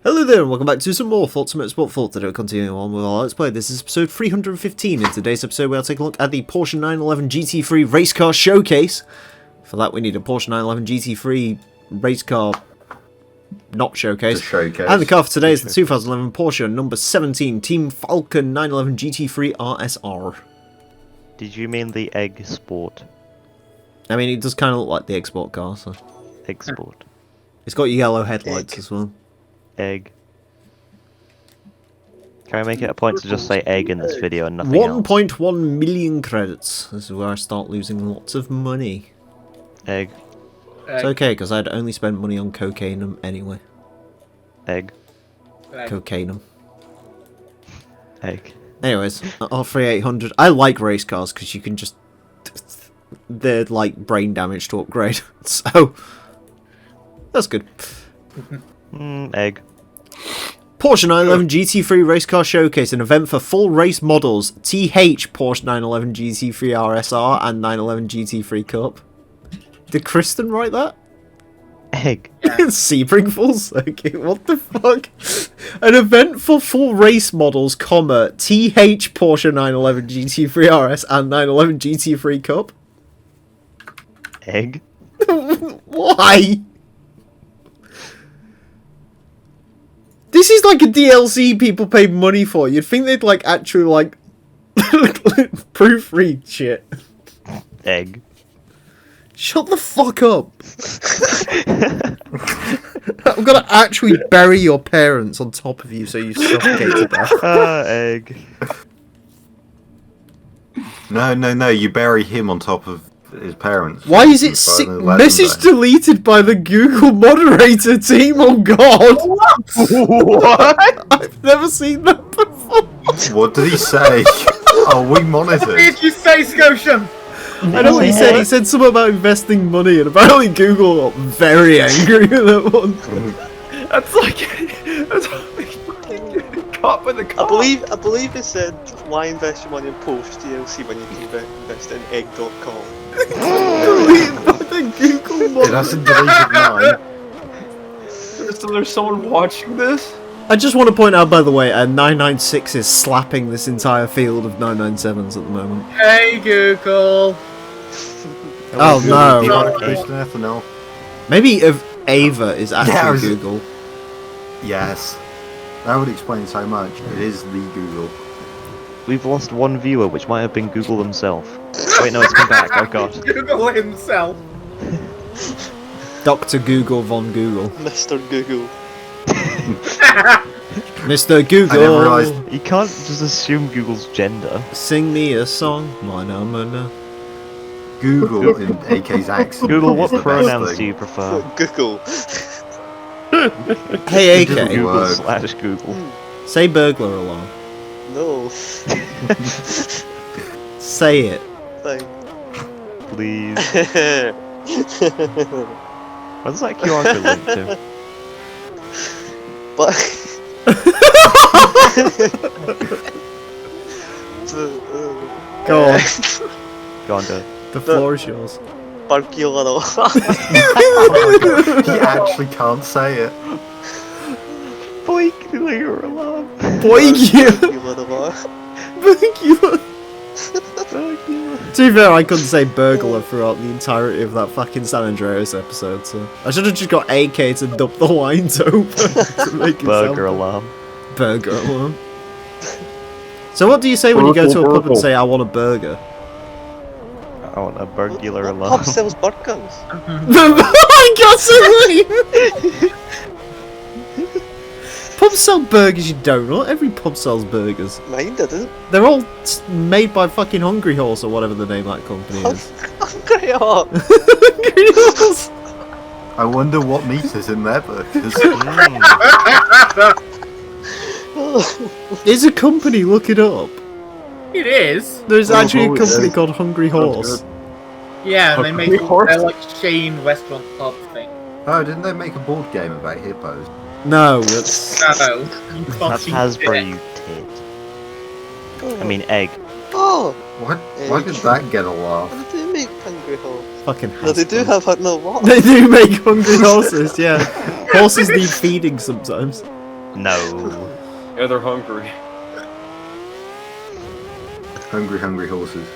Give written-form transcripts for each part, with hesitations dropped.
Hello there and welcome back to some more Forza Motorsport 4. Today we're continuing on with our Let's Play. This is episode 315. In today's episode we'll take a look at the Porsche 911 GT3 race car showcase. For that we need a Porsche 911 GT3 race car not showcase. And the car for today is the 2011 Porsche number 17 Team Falken 911 GT3 RSR. Did you mean the Egg Sport? I mean it does kind of look like the Egg Sport car, so. Egg Sport. It's got yellow headlights as well. Egg. Can I make it a point to just say egg in this video and nothing else? 1.1 million credits. This is where I start losing lots of money. Egg. It's okay, because I'd only spend money on cocaine anyway. Egg. Cocaine. Egg. Anyways, R3800. I like race cars because you can just... They're like brain damage to upgrade. So, that's good. Egg. Porsche 911 GT3 Race Car Showcase, an event for full race models, TH Porsche 911 GT3 RSR and 911 GT3 Cup. Did Kristen write that? Egg. Sebring full circuit, what the fuck? An event for full race models, comma, TH Porsche 911 GT3 RS and 911 GT3 Cup. Egg. Why? This is like a DLC people pay money for. You'd think they'd like actually like proofread shit. Egg. Shut the fuck up. I'm gonna actually bury your parents on top of you so you suffocate to death. Egg. No, you bury him on top of his parents. Why is it message deleted by the Google moderator team? Oh god! What? I've never seen that before. What did he say? Oh, we monitored. What did you say, Scotian? I know what he said. He said something about investing money, and apparently Google got very angry at that one. That's like caught by the car. I believe it said, why invest your money in Porsche DLC when you can invest in egg.com. Deleted by the Google moderator. It hasn't deleted mine. So there's someone watching this? I just want to point out, by the way, 996 is slapping this entire field of 997s at the moment. Hey, Google. Oh no. Ethanol. Maybe if Ava is actually Google. Yes. That would explain so much. It is the Google. We've lost one viewer, which might have been Google himself. Wait, no, it's come back. Oh god. Google himself. Dr. Google von Google. Mr. Google. Mr. Google. I never realised. You can't just assume Google's gender. Sing me a song. Mana. Google in AK's accent. Google, what is the pronouns best do you prefer? Google. Hey AK, Google/Google. say burglar alarm. No. Say it. Thing. Please. What's that QR code linked to? But Go on. Go on, go. The floor is yours. Burglar. He actually can't say it. Burglar alarm. To be fair, I couldn't say burglar throughout the entirety of that fucking San Andreas episode, so I should have just got AK to dub the lines over to make it Burger sound. alarm. Burger alarm. So what do you say when you go to a pub and say, I want a burger? I want a burglar alarm. Pub sells burgers. I got something! Pubs sell burgers, you don't. Not every pub sells burgers. Mine didn't. They're all made by fucking Hungry Horse or whatever the name of that company is. Hungry Horse. Hungry Horse! I wonder what meat is in their burgers. It's a company, look it up. It is. There's actually a it company is. called Hungry Horse. Yeah, and they make Horse? they're like chain restaurant pub thing. Oh, didn't they make a board game about hippos? No, that's... No, you That's fucking Hasbro, dick. you tit. I mean, egg. Oh! What? Why did that get a laugh? They do make Hungry Horse. fucking No, they do Hasbro. have no what? They do make hungry horses, yeah. Horses need feeding sometimes. No. Yeah, they're hungry. Hungry, hungry horses.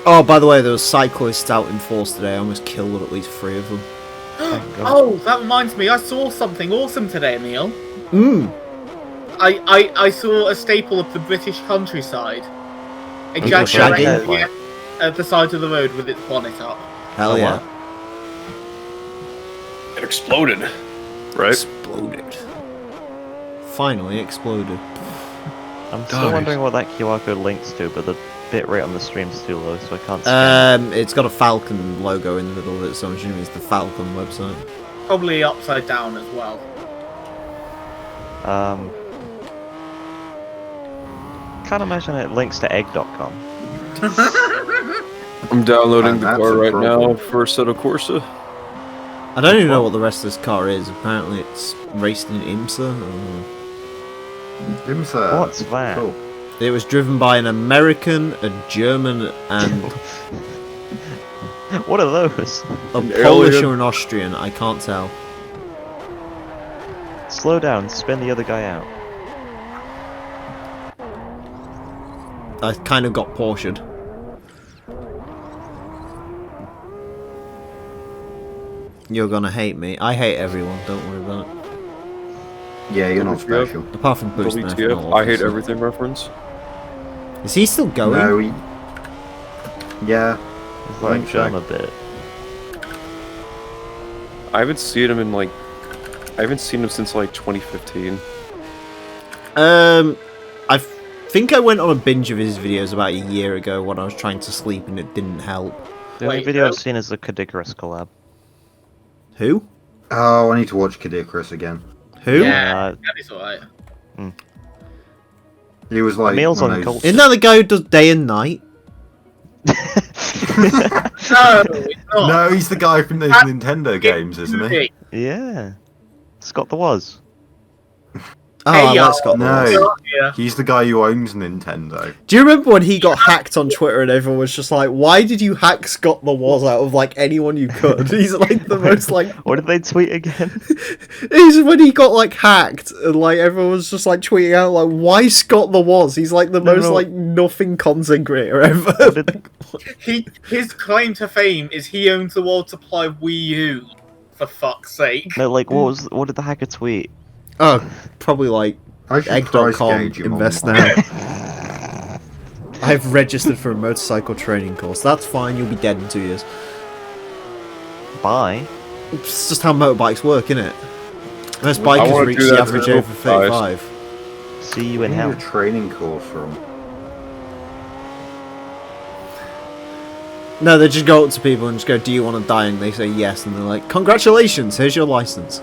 Oh, by the way, there was cyclists out in force today. I almost killed at least 3 of them. Thank God. Oh, that reminds me. I saw something awesome today, Emil. Mmm. I saw a staple of the British countryside. A Little Shaggy? Jaguar at the side of the road with its bonnet up. Hell yeah. It exploded. Right? Exploded. Finally exploded. I'm still Guys. wondering what that QR code links to, but the bitrate on the stream's too low, so I can't scan It's got a Falcon logo in the middle of it, so I'm assuming it's the Falcon website. Probably upside down as well. it. Can't imagine it links to egg.com. I'm downloading And the that's car a right now problem. for Assetto Corsa. I don't even know what the rest of this car is. Apparently it's raced in IMSA. IMSA. What's that? Cool. It was driven by an American, a German, and What are those? a An Polish alien. or an Austrian. I can't tell. Slow down, spin the other guy out. I kind of got Porsche'd. You're gonna hate me. I hate everyone, don't worry about it. Yeah, you're not WTF? special. Apart from Boost and WTF, F1, I hate obviously. everything reference. Is he still going? No, yeah. It's like think so. Germ a bit. I haven't seen him in like... I haven't seen him since like 2015. I think I went on a binge of his videos about a year ago when I was trying to sleep and it didn't help. The only Wait, video no. I've seen is the Cadicarus collab. Who? Oh, I need to watch Cadicarus again. Who? Yeah, that is alright. He was like Meals one on of those- culture. Isn't that the guy who does day and night? No, it's not. No, he's the guy from those That- Nintendo games, isn't he? Yeah. Scott the Was. Oh, Hey, that's got the No. worst. Yeah. He's the guy who owns Nintendo. Do you remember when he got hacked on Twitter and everyone was just like, why did you hack Scott the Woz out of like anyone you could? He's like the most like... What did they tweet again? It's when he got like hacked and like everyone was just like tweeting out like, why Scott the Woz? He's like the most no. like nothing content creator ever. What did- His claim to fame is he owns the world supply of Wii U. For fuck's sake. No, like, what did the hacker tweet? Oh, probably like I should price egg.com, gauge him invest online. now. I've registered for a motorcycle training course. That's fine, you'll be dead in 2 years. Bye. It's just how motorbikes work, innit? Most I bikers wanna reach do the that average for over guys. 35. See you in Where hell. did a training course from? No, they just go up to people and just go, do you want to die? And they say yes, and they're like, congratulations, here's your license.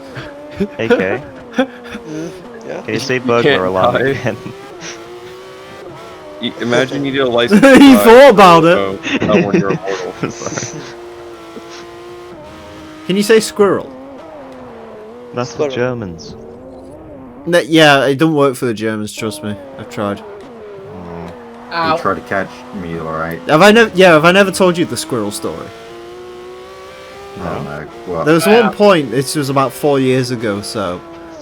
AK. Yeah. Can you say burglar can't alarm die. again? Imagine you need a license. He to buy thought about it. That one you're immortal. Can you say squirrel? That's the Squirrel. Germans. No, yeah, it doesn't work for the Germans, trust me. I've tried. He Ow. tried to catch me, alright? Have I never told you the squirrel story? I don't know. Well, There was one point, this was about 4 years ago, so,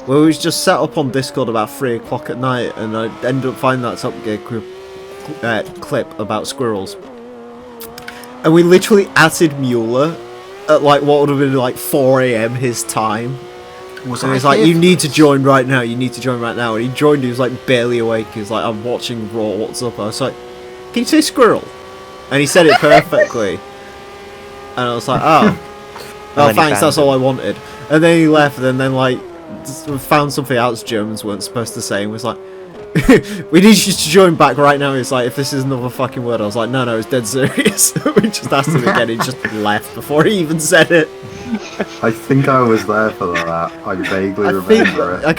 where we was just set up on Discord about 3 o'clock at night, and I ended up finding that Top Gear clip about squirrels. And we literally added Mueller at like what would have been like 4 AM his time. And he's like, you need to join right now, you need to join right now. And he joined, he was like barely awake, he was like, I'm watching Raw, what's up? I was like, can you say squirrel? And he said it perfectly. And I was like, oh. Oh, then he thanks, that's banned all I wanted. And then he left, and then like, found something else Germans weren't supposed to say, and was like, we need you to join back right now. He's like, if this is another fucking word, I was like, no, it's dead serious. We just asked him again, he just left before he even said it. I think I was there for that. I vaguely remember it. I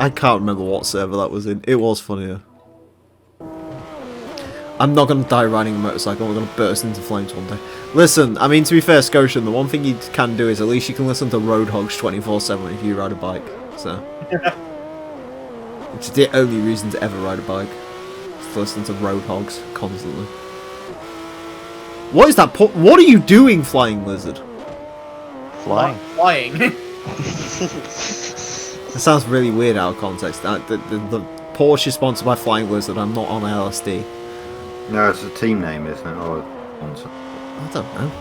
can't remember what server that was in. It was funnier. I'm not going to die riding a motorcycle, I'm going to burst into flames one day. Listen, I mean, to be fair, Scotian, the one thing you can do is at least you can listen to Roadhogs 24/7 if you ride a bike, so. Which is the only reason to ever ride a bike. Just to listen to Roadhogs constantly. What is that? What are you doing, Flying Lizard? Flying. Flying. That sounds really weird out of context. The Porsche is sponsored by Flying Lizard. I'm not on LSD. No, it's a team name, isn't it? Or I don't know.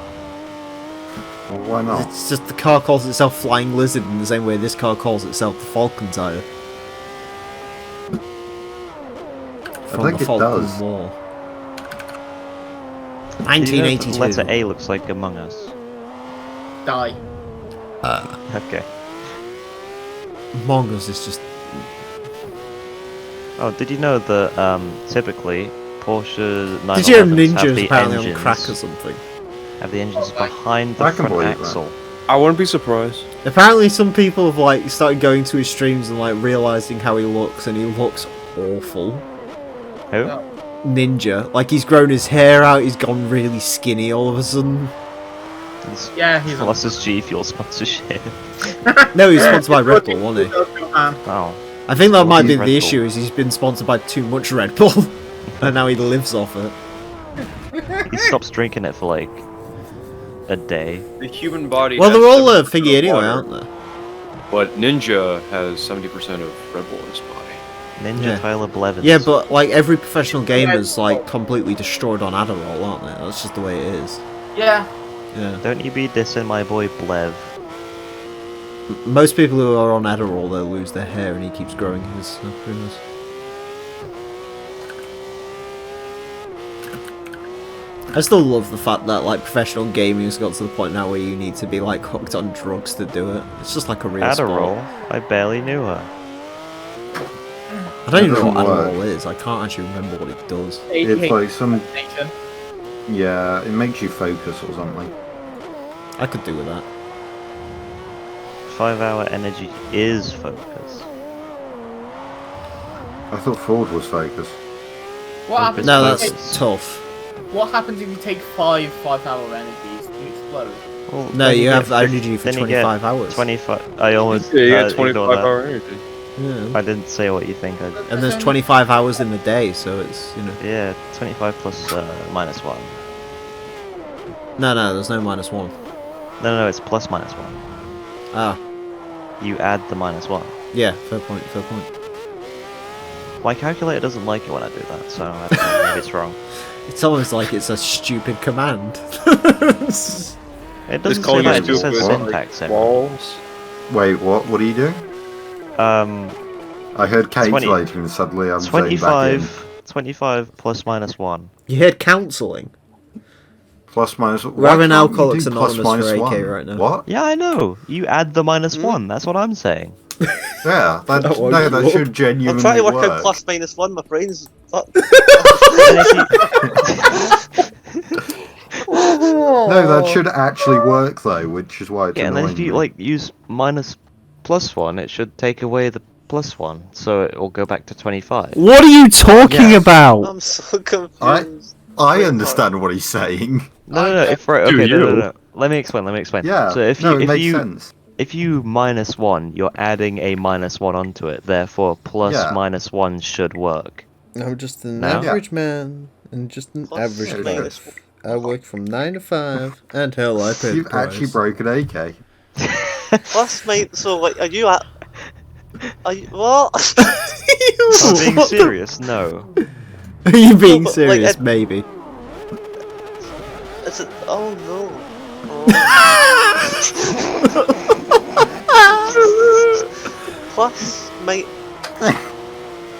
well, why not? It's just the car calls itself Flying Lizard in the same way this car calls itself the Falken tire. From think the it Falken does. War. Do you know the 1982. letter A looks like Among Us. Die. Okay. Among Us is just... Oh, did you know that typically Porsche 911s Did you have have Ninjas the apparently engines, on crack or something? have the engines Oh, my- behind the I can front believe that. axle? I wouldn't be surprised. Apparently some people have like started going to his streams and like realising how he looks, and he looks awful. Who? No. Ninja. Like he's grown his hair out, he's gone really skinny all of a sudden. Yeah, he's Lost his G Fuel sponsorship. No, he's sponsored by Red Bull, wasn't he? Oh. I think that might be Red the Bull. issue, is he's been sponsored by too much Red Bull. And now he lives off it. He stops drinking it for like a day. The human body. Well, has they're all 70% thingy of anyway, water, aren't they? But Ninja has 70% of Red Bull in his body. Ninja Yeah. Tyler Blevins. Yeah, but like every professional gamer's like completely destroyed on Adderall, aren't they? That's just the way it is. Yeah. Yeah. Don't you be dissing my boy Blev. Most people who are on Adderall, they'll lose their hair and he keeps growing his. So who knows? I still love the fact that like professional gaming has got to the point now where you need to be like hooked on drugs to do it. It's just like a real Adderall? sport. I barely knew her. I don't even know what It doesn't Adderall is. I can't actually remember what it does. It's like some. Nation. Yeah, it makes you focus or something. I could do with that. 5-hour energy is focus. I thought Ford was focus. What happens? No, if you that's take- tough. What happens if you take 5-hour energies? Do you explode? Well, No, then you get have fif- energy for then you get 25 hours. 25. I almost. Yeah, you get ignore 25 that. hour energy. Yeah. I didn't say what you think. And there's 25 hours in the day, so it's, you know. Yeah, 25 plus minus 1. No, there's no -1. No, it's plus minus 1. Ah, You add the minus 1. yeah, fair point. My calculator doesn't like it when I do that, so I don't know, maybe it's wrong. It's almost like it's a stupid command. It doesn't say calling that, you it just says stupid, syntax error. Walls. Wait, what? What are you doing? I heard calculating and suddenly I'm saying back in. 25 plus minus 1. You heard counselling. Plus minus. We're having why can't you Alcoholics do plus Anonymous for minus AK 1? right now. What? Yeah, I know. You add the minus 1. That's what I'm saying. Yeah, that, That won't no, that work. should I'm genuinely trying to work work. out plus minus 1, my brain's. And if you- No, that should actually work though, which is why it's yeah, and then annoying if you me. like use minus plus 1, it should take away the plus 1, so it will go back to 25. What are you talking Yeah. about? I'm so confused. I understand what he's saying. No. If right, Do okay, no. you? Let me explain. Yeah. So if no, you it if makes you sense. if you minus 1, you're adding a minus 1 onto it. Therefore, plus Yeah. minus 1 should work. I'm just an No? average man, and just an Plus average minus life. I work from 9 to 5, and hell, I pay the You've actually price. broken AK. Plus minus. So, like, are you at. Are you. What? I'm being What the- serious. No. Are you being No, but, like, serious? it- Maybe. Is it. Oh no. Oh. Plus minus.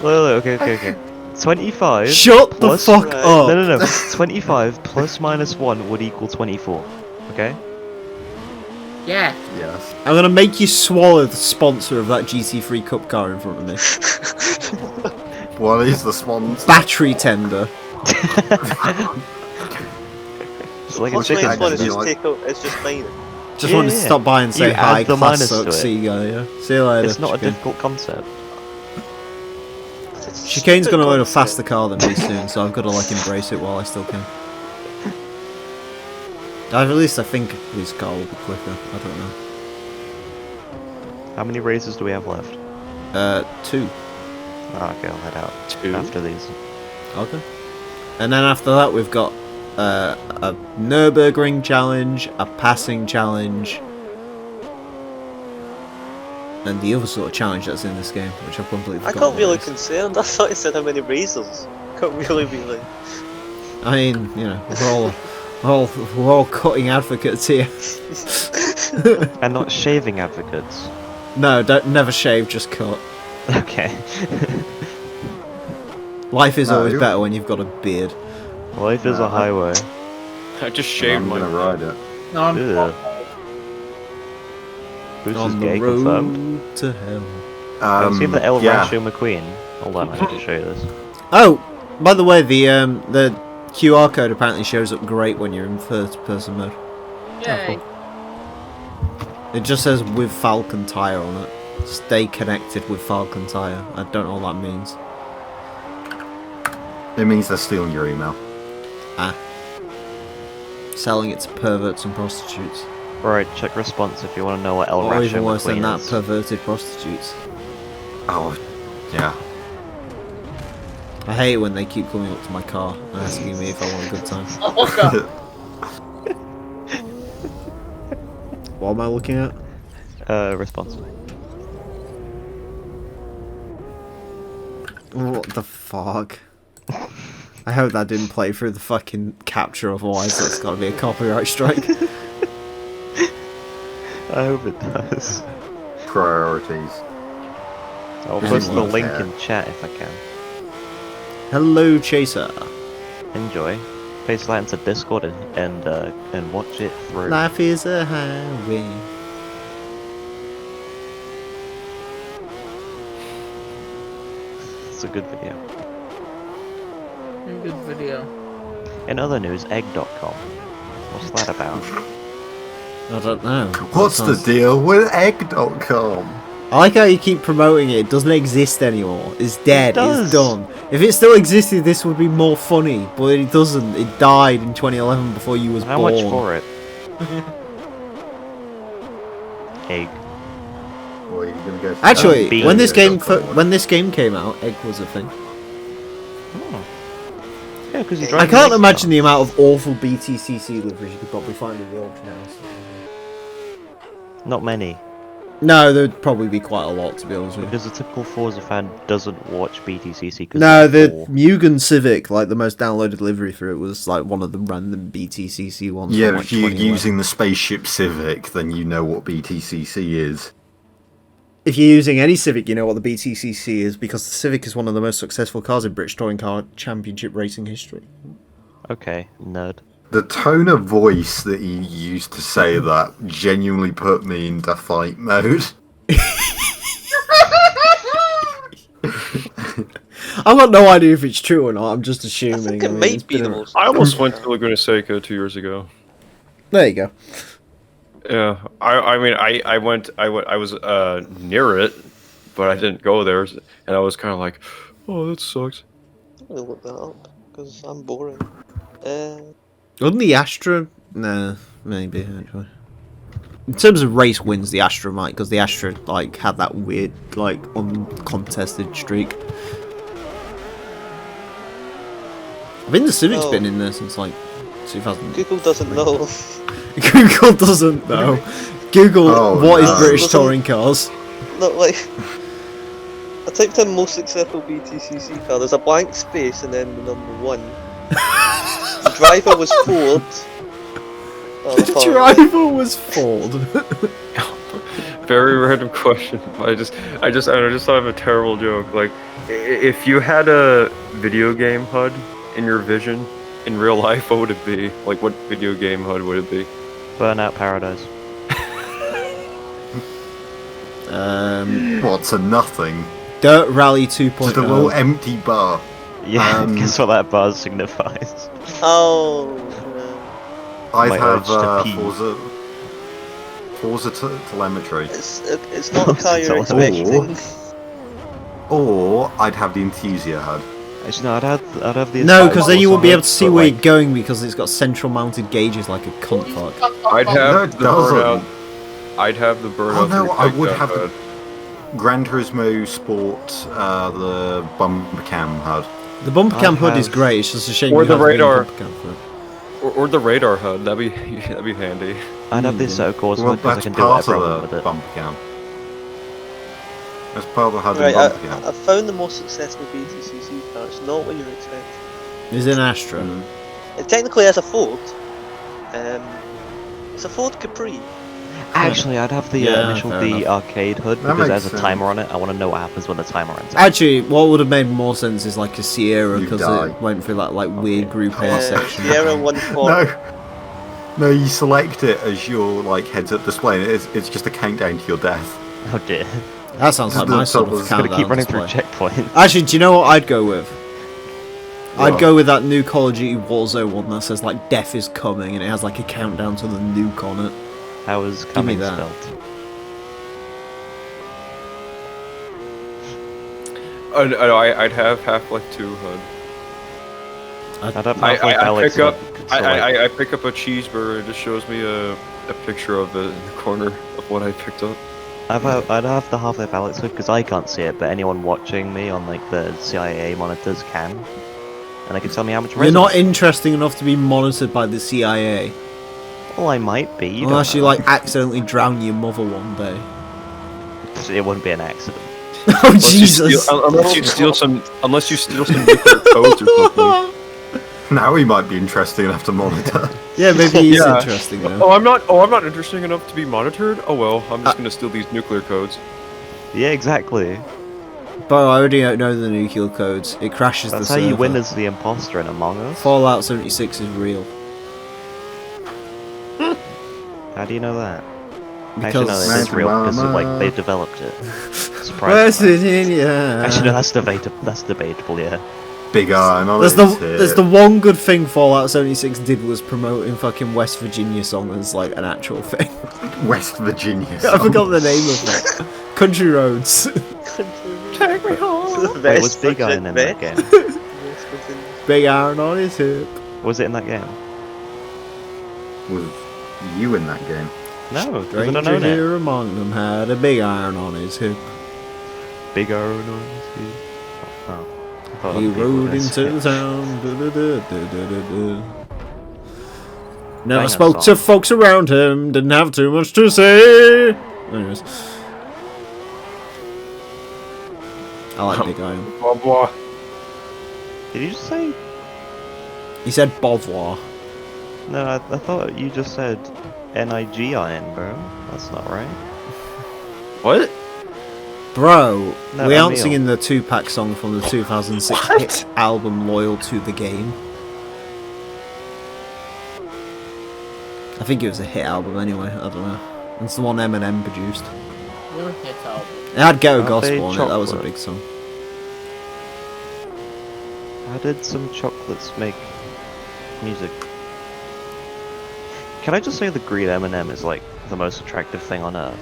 Okay. 25. Shut the plus- fuck Right. up! No. 25 plus minus 1 would equal 24. Okay? Yeah. Yes. I'm gonna make you swallow the sponsor of that GT3 Cup car in front of me. What is the sponsor? Battery tender. It's like a Plus chicken. minus 1 is tender. just take out. It's just minus. Just Yeah, wanted to yeah. stop by and say You add hi, the class minus to sucks, it. see you guys, yeah? See you later. It's not a chicken. difficult concept. It's Chicane's stupid gonna own a concept. faster car than me soon, so I've got to like embrace it while I still can. At least I think his car will be quicker. I don't know. How many races do we have left? 2. Ah, okay, I'll head out 2. after these. Okay. And then after that we've got a Nürburgring challenge, a passing challenge, and the other sort of challenge that's in this game, which I've completely I forgotten. got really concerned. I thought it said how many razors. Got really. I mean, you know, we're all cutting advocates here. And not shaving advocates. No, never shave, just cut. Okay. Life is always better when you've got a beard. Life is a highway. I just shaved my. I'm gonna ride it. No, I'm Ugh. Bruce is On the gay, road confirmed. to hell. Have you seen the El yeah. Rancho McQueen? Hold on, I need to show you this. Oh, by the way, the QR code apparently shows up great when you're in first-person mode. Yay. It just says with Falken Tire on it. Stay connected with Falken Tire. I don't know what that means. It means they're stealing your email. Ah. Selling it to perverts and prostitutes. Right, check response if you want to know what El Or Rancho even worse than McQueen that, is. perverted prostitutes. Oh, yeah. I hate it when they keep coming up to my car and asking me if I want a good time. Oh god. What am I looking at? Response. What the fuck? I hope that didn't play through the fucking capture, otherwise that's gotta be a copyright strike. I hope it does. Priorities. I'll post the Anyone link can. in chat if I can. Hello, Chaser. Enjoy. Paste that into Discord and watch it through. Life is a highway. It's a good video. Good video. In other news, egg.com. What's that about? I don't know. What's the deal with egg.com? I like how you keep promoting it. It doesn't exist anymore. It's dead. does. It's done. If it still existed, this would be more funny. But it doesn't. It died in 2011 before you was How born. much for it? Egg. Or are you gonna go Actually, Bean. when this game Egg.com. when this game came out, egg was a thing. Yeah, because I can't imagine the amount of awful BTCC liveries you could probably find in the auction house. Not many. No, there'd probably be quite a lot, to be honest with you. Because the typical Forza fan doesn't watch BTCC. No, the Mugen Civic, like the most downloaded livery for it, was like one of the random BTCC ones. Yeah, from, like, if you're 2011. using the Spaceship Civic, then you know what BTCC is. If you're using any Civic, you know what the BTCC is, because the Civic is one of the most successful cars in British Touring Car Championship racing history. Okay, nerd. The tone of voice that you used to say that genuinely put me into fight mode. I've got no idea if it's true or not, I'm just assuming. I think it mean, might it's be been the a- most. I almost went to Laguna Seca 2 years ago. There you go. Yeah, I mean, I was near it, but I didn't go there, and I was kind of like, oh, that sucks. I'm gonna look that up because I'm boring. Wasn't the Astra? Nah, maybe, actually. In terms of race wins, the Astra might, because the Astra, like, had that weird, like, uncontested streak. I think the Civic's been in there since, like, 2000. Google doesn't know. Google doesn't know. Google, what is no. British Doesn't- touring cars? Not like. I typed in most successful BTCC car. There's a blank space and then the number 1. The driver was Ford. The driver was Ford. Very random question. I just thought of a terrible joke. Like, if you had a video game HUD in your vision in real life, what would it be? Like, what video game HUD would it be? Burnout Paradise. What's a nothing? Dirt Rally 2.0. Just a little empty bar. Yeah, guess what that buzz signifies. Oh. I'd My have urge to pee. Forza Telemetry. It's not a car you're It's all- expecting. Or I'd have the Enthusia HUD. Actually, no, I'd have the. No, because then you won't be able to see but, where like- you're going because it's got central mounted gauges like a cunt fuck. I'd No, have it the burnout. doesn't. I'd have the burnout. Oh no, I would Projectile have the HUD. Gran Turismo Sport, the bumper cam HUD. The bumper cam HUD is have- great, it's just a shame Or you the have to do radar. bumper cam for it. Or the radar HUD. That'd be handy. I'd have this set of course Well, because I that's can do part whatever I want of with the it. bumper cam. That's part of having Right, bump again. I found the most successful BTCC car. It's not what you would expect. Is it an Astra? It technically has a Ford. It's a Ford Capri. Actually, I'd have the Yeah, initial fair D enough. arcade hood That because it has makes a sense. timer on it. I want to know what happens when the timer runs out. Actually, what would have made more sense is like a Sierra You because die. it went through that like weird Group A section. Sierra 140. No, you select it as your like heads-up display. And it's just a countdown to your death. Oh dear. That sounds like my sort of It's Gotta countdown keep running through display. checkpoints. Actually, do you know what I'd go with? I'd What? go with that new Call of Duty Warzone one that says like death is coming and it has like a countdown to the nuke on it. How is me coming that. spelled? I'd have Half-Life 2 HUD. I'd have I Alex pick up HUD, so, like, I pick up a cheeseburger. It just shows me a picture of it in the corner of what I picked up. I'd have the Half-Life Alex hood because I can't see it, but anyone watching me on like the CIA monitors can, and they can tell me how much. You're not resonance. interesting enough to be monitored by the CIA. Well, I might be. You Unless don't you know. like accidentally drown your mother one day. It wouldn't be an accident. Oh Jesus! Unless you steal some nuclear codes or something. Now he might be interesting enough to monitor. Yeah, maybe he's Yeah. interesting though. Oh, I'm not interesting enough to be monitored. Oh well, I'm just gonna steal these nuclear codes. Yeah, exactly. Bro, I already don't know the nuclear codes. It crashes That's the how server. you win as the imposter in Among Us. Fallout 76 is real. How do you know that? Because Actually, no, it is real because like they developed it. Surprise! West Virginia. Actually, no, that's debatable. Yeah. Big iron on There's his there's hip. the one good thing Fallout 76 did was promoting fucking West Virginia song as like an actual thing. West Virginia. I song. forgot the name of it. Country Roads. Take me home. Wait, was Big Iron in that game? Big iron on his hip. Was it in that game? Was you in that game? No, because I don't Stranger own it. here among them had a big iron on his hip. Big Iron on his head. Oh. I thought He other people rode were into the his- town. Du-du-du-du-du-du-du. Never Banger spoke song. to folks around him. Didn't have too much to say. Anyways. I like Big Iron. Blah blah. Did you just say? He said Beauvoir. No, I thought you just said N-I-G-I-N, bro. That's not right. What? Bro, No, we aren't Emil. singing the Tupac song from the 2006 hit album Loyal to the Game. I think it was a hit album anyway, I don't know. It's the one Eminem produced. Your hit album. It had Ghetto Aren't Gospel they on it, that was a chocolate? big song. How did some chocolates make music? Can I just say the green M&M is like the most attractive thing on earth?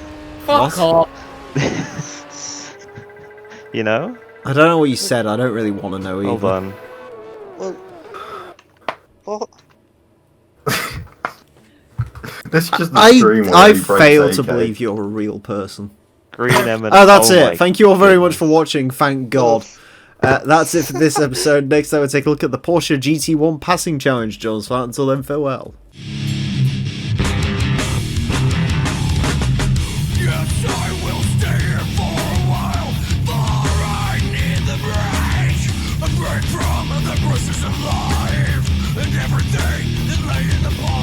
Fuck What? off. You know? I don't know what you said, I don't really want to know either. Hold on. Well, what? This is just the stream where I he breaks fail to AK. believe you're a real person. Green M&M. Oh, that's my it. Thank you all very much for goodness. watching, thank God. That's it for this episode. Next time we'll take a look at the Porsche GT1 passing challenge, John. So until then, farewell. Yes, I will stay here for a while, for I need the break. A break from the bruises of life, and everything that lay in the past.